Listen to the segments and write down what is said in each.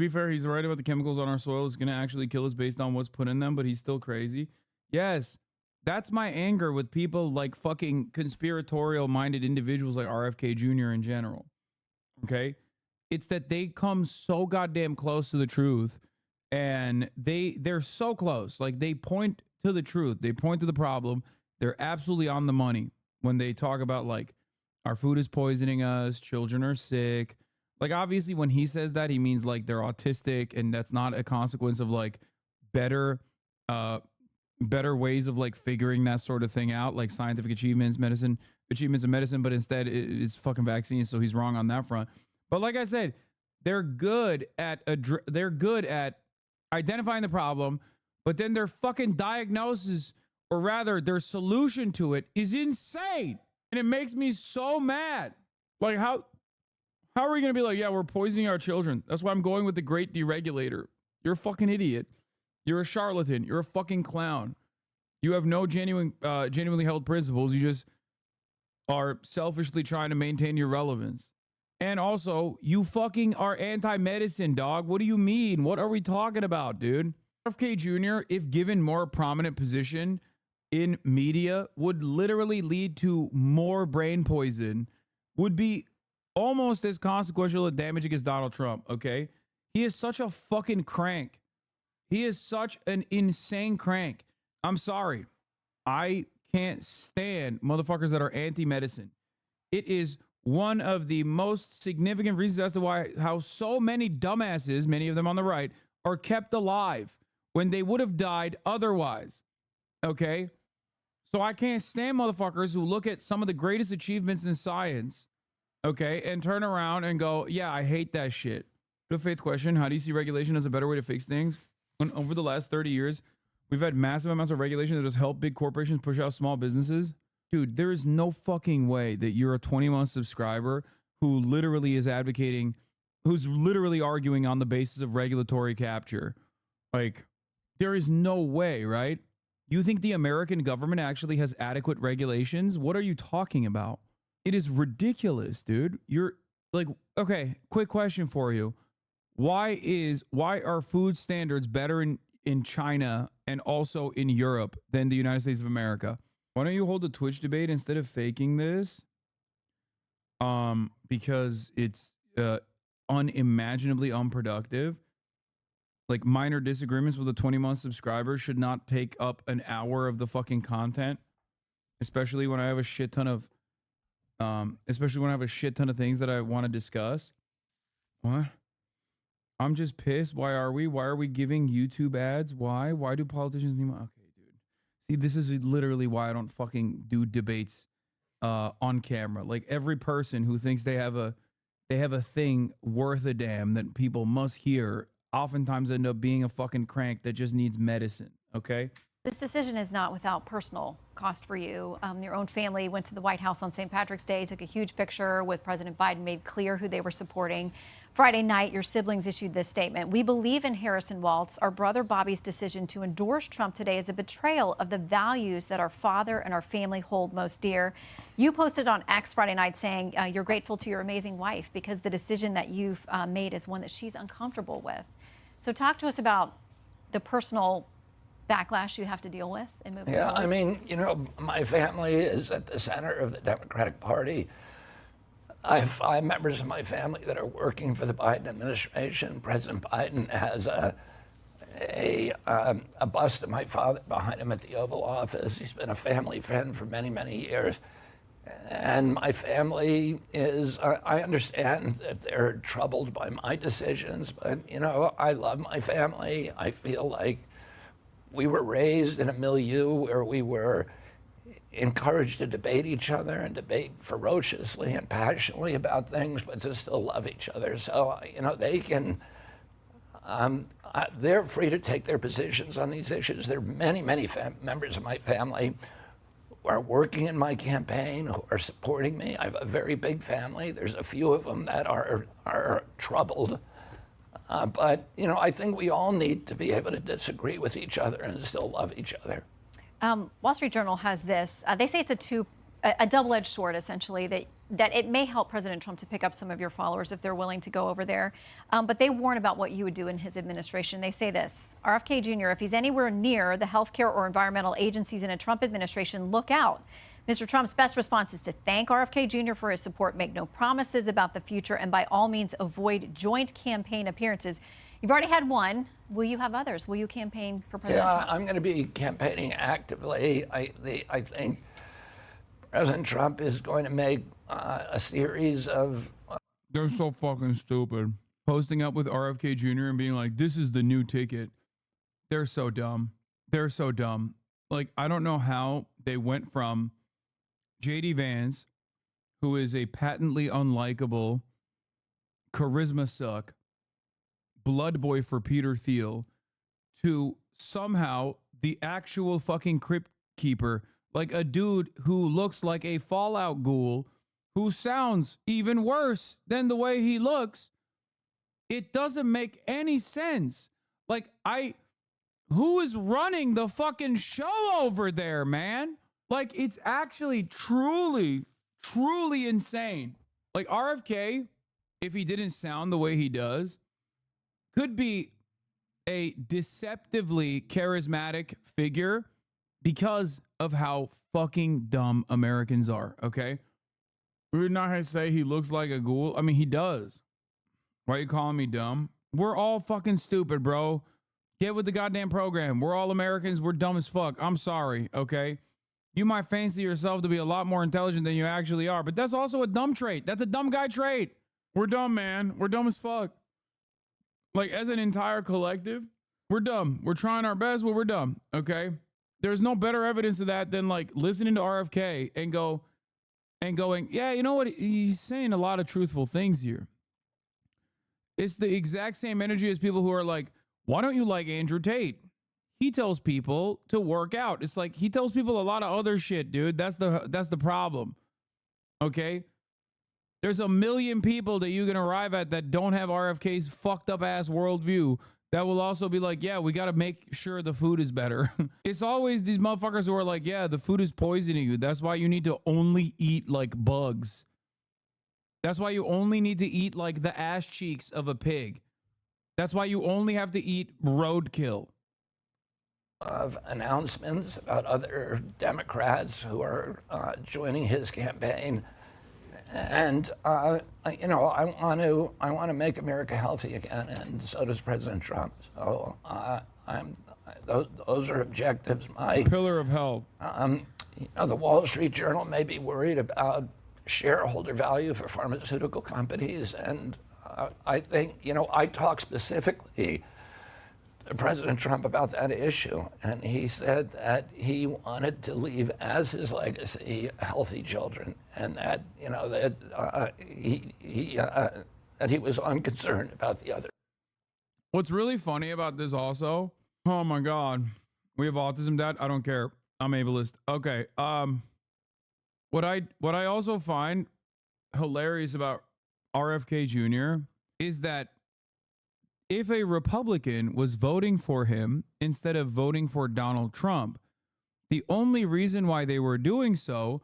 be fair, he's right about the chemicals on our soil is going to actually kill us based on what's put in them, but he's still crazy. Yes, that's my anger with people like fucking conspiratorial minded individuals like RFK Jr. in general. Okay? It's that they come so goddamn close to the truth, and they're so close. Like, they point to the truth. They point to the problem. They're absolutely on the money when they talk about, like, our food is poisoning us, children are sick. Like, obviously, when he says that, he means like they're autistic, and that's not a consequence of like better better ways of like figuring that sort of thing out, like scientific achievements, medicine achievements in medicine, but instead it's fucking vaccines. So he's wrong on that front. But like I said, they're good at identifying the problem, but then their fucking diagnosis, or rather their solution to it, is insane, and it makes me so mad. Like, how are we gonna be like, yeah, we're poisoning our children? That's why I'm going with the great deregulator. You're a fucking idiot. You're a charlatan. You're a fucking clown. You have no genuinely held principles. You just are selfishly trying to maintain your relevance. And also, you fucking are anti-medicine, dog. What do you mean? What are we talking about, dude? RFK Jr., if given more prominent position in media, would literally lead to more brain poison, would be almost as consequential a damage against Donald Trump, okay? He is such a fucking crank. He is such an insane crank. I'm sorry. I can't stand motherfuckers that are anti-medicine. It is one of the most significant reasons as to how so many dumbasses, many of them on the right, are kept alive when they would have died otherwise. Okay? So I can't stand motherfuckers who look at some of the greatest achievements in science, okay, and turn around and go, yeah, I hate that shit. Good faith question. How do you see regulation as a better way to fix things? When over the last 30 years, we've had massive amounts of regulation that has helped big corporations push out small businesses. Dude, there is no fucking way that you're a 21 subscriber who literally is advocating, who's literally arguing on the basis of regulatory capture. Like, there is no way, right? You think the American government actually has adequate regulations? What are you talking about? It is ridiculous, dude. You're like, okay, quick question for you. Why are food standards better in China and also in Europe than the United States of America? Why don't you hold a Twitch debate instead of faking this? Because it's unimaginably unproductive. Like, minor disagreements with a 20-month subscriber should not take up an hour of the fucking content, especially when I have a shit ton of things that I want to discuss. What? I'm just pissed. Why are we giving YouTube ads? Why do politicians need money? Okay, dude. See, this is literally why I don't fucking do debates on camera. Like, every person who thinks they have a thing worth a damn that people must hear oftentimes end up being a fucking crank that just needs medicine, okay? This decision is not without personal cost for you. Your own family went to the White House on St. Patrick's Day, took a huge picture with President Biden, made clear who they were supporting. Friday night, your siblings issued this statement. We believe in Harrison Waltz. Our brother Bobby's decision to endorse Trump today is a betrayal of the values that our father and our family hold most dear. You posted on X Friday night saying you're grateful to your amazing wife because the decision that you've made is one that she's uncomfortable with. So talk to us about the personal backlash you have to deal with and moving forward. I mean, you know, my family is at the center of the Democratic Party. I have 5 members of my family that are working for the Biden administration. President Biden has a bust of my father behind him at the Oval Office. He's been a family friend for many, many years. And my family is, I understand that they're troubled by my decisions, but, you know, I love my family. I feel like we were raised in a milieu where we were encouraged to debate each other and debate ferociously and passionately about things, but to still love each other. So, you know, they can, they're free to take their positions on these issues. There are many, many members of my family who are working in my campaign, who are supporting me. I have a very big family. There's a few of them that are troubled. But, you know, I think we all need to be able to disagree with each other and still love each other. Wall Street Journal has this. They say it's a double-edged sword, essentially, that that it may help President Trump to pick up some of your followers if they're willing to go over there. But they warn about what you would do in his administration. They say this: RFK Jr., if he's anywhere near the healthcare or environmental agencies in a Trump administration, look out. Mr. Trump's best response is to thank RFK Jr. for his support, make no promises about the future, and by all means avoid joint campaign appearances. You've already had one. Will you have others? Will you campaign for President Trump? I'm going to be campaigning actively. I think President Trump is going to make a series of... They're so fucking stupid. Posting up with RFK Jr. and being like, this is the new ticket. They're so dumb. They're so dumb. Like, I don't know how they went from J.D. Vance, who is a patently unlikable charisma suck, blood boy for Peter Thiel, to somehow the actual fucking crypt keeper, like a dude who looks like a Fallout ghoul, who sounds even worse than the way he looks. It doesn't make any sense. Like, who is running the fucking show over there, man? Like, it's actually truly, truly insane. Like, RFK, if he didn't sound the way he does, could be a deceptively charismatic figure because of how fucking dumb Americans are, okay? We're not going to say he looks like a ghoul. I mean, he does. Why are you calling me dumb? We're all fucking stupid, bro. Get with the goddamn program. We're all Americans. We're dumb as fuck. I'm sorry, okay? You might fancy yourself to be a lot more intelligent than you actually are, but that's also a dumb trait. That's a dumb guy trait. We're dumb, man. We're dumb as fuck. Like, as an entire collective, we're dumb. We're trying our best, but we're dumb, okay? There's no better evidence of that than, like, listening to RFK and going, yeah, you know what? He's saying a lot of truthful things here. It's the exact same energy as people who are like, why don't you like Andrew Tate? He tells people to work out. It's like, he tells people a lot of other shit, dude. That's the problem. Okay? There's a million people that you can arrive at that don't have RFK's fucked up ass worldview that will also be like, yeah, we got to make sure the food is better. It's always these motherfuckers who are like, yeah, the food is poisoning you. That's why you need to only eat like bugs. That's why you only need to eat like the ass cheeks of a pig. That's why you only have to eat roadkill. Of announcements about other Democrats who are joining his campaign. And you know, I want to make America healthy again, and so does President Trump. So those are objectives. My pillar of health. You know, the Wall Street Journal may be worried about shareholder value for pharmaceutical companies, and I think, you know, I talked specifically to President Trump about that issue, and he said that he wanted to leave as his legacy healthy children, and that, you know, that that he was unconcerned about the other. What's really funny about this also, oh my God, we have autism, Dad? I don't care. I'm ableist. Okay. What I also find hilarious about RFK Jr. is that if a Republican was voting for him instead of voting for Donald Trump, the only reason why they were doing so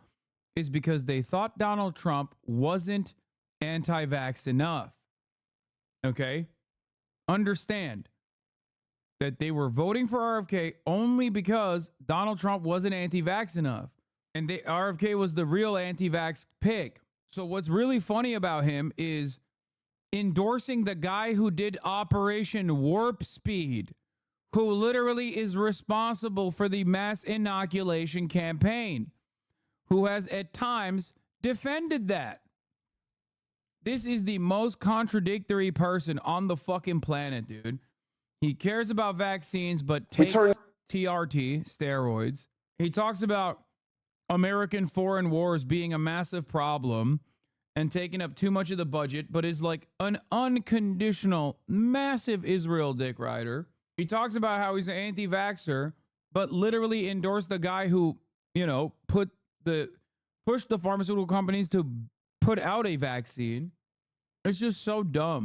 is because they thought Donald Trump wasn't anti-vax enough. Okay? Understand that they were voting for RFK only because Donald Trump wasn't anti-vax enough. And RFK was the real anti-vax pick. So what's really funny about him is endorsing the guy who did Operation Warp Speed, who literally is responsible for the mass inoculation campaign, who has at times defended that. This is the most contradictory person on the fucking planet, dude. He cares about vaccines, but takes TRT, steroids. He talks about American foreign wars being a massive problem and taking up too much of the budget, but is like an unconditional, massive Israel dick rider. He talks about how he's an anti-vaxxer, but literally endorsed the guy who, you know, pushed the pharmaceutical companies to put out a vaccine. It's just so dumb.